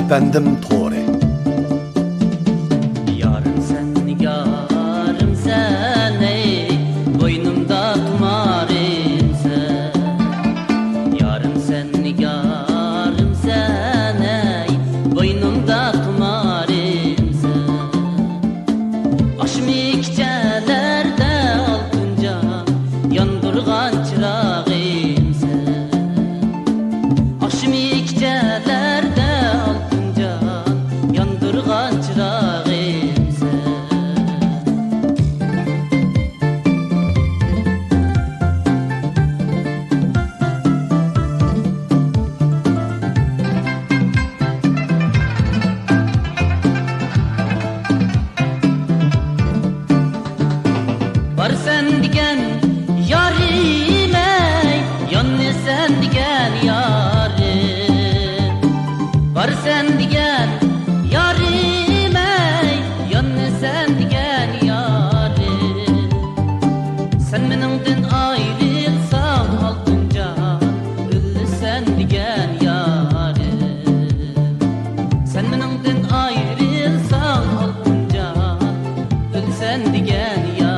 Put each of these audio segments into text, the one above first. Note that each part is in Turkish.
Efendim Tore. Yarım sen ey boynumda tumarım sen. Yarım sen ey boynumda tumarım sen. Aşmikçelerde altınca yandırgan çırağım sen. Aşmikçelerde altınca yandırgan çırağım sen. Var sen digen yarim ey, yanne sen digen yarim. Var sen digen yarim ey, yanne sen digen yarim. Sen menimden ayrılsan altınca ölsen digen yarim. Sen menimden ayrılsan altınca ölsen digen yarim.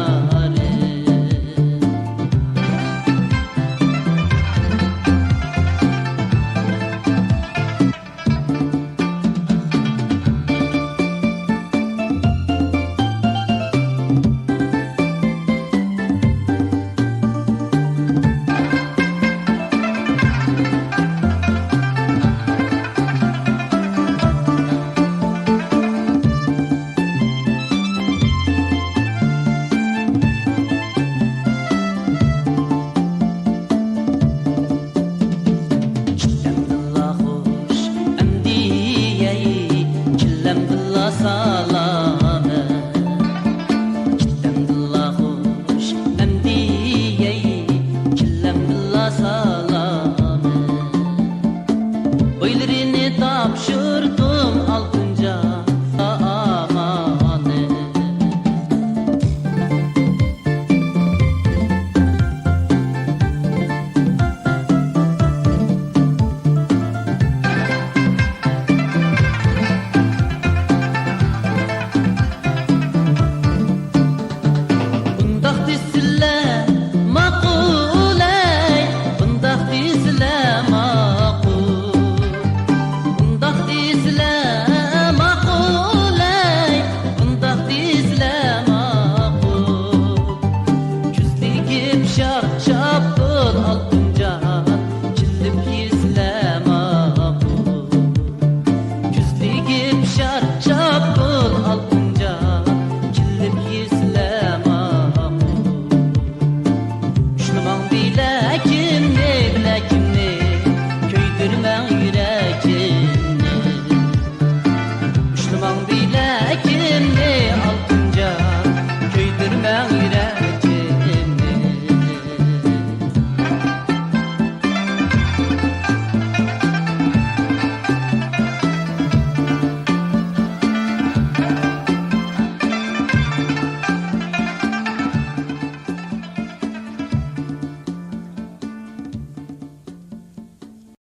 Salame Kittem dilla hoş emdiyey Killem dilla salame Boylarını tapşırdım altınca amane. Bundaq desiller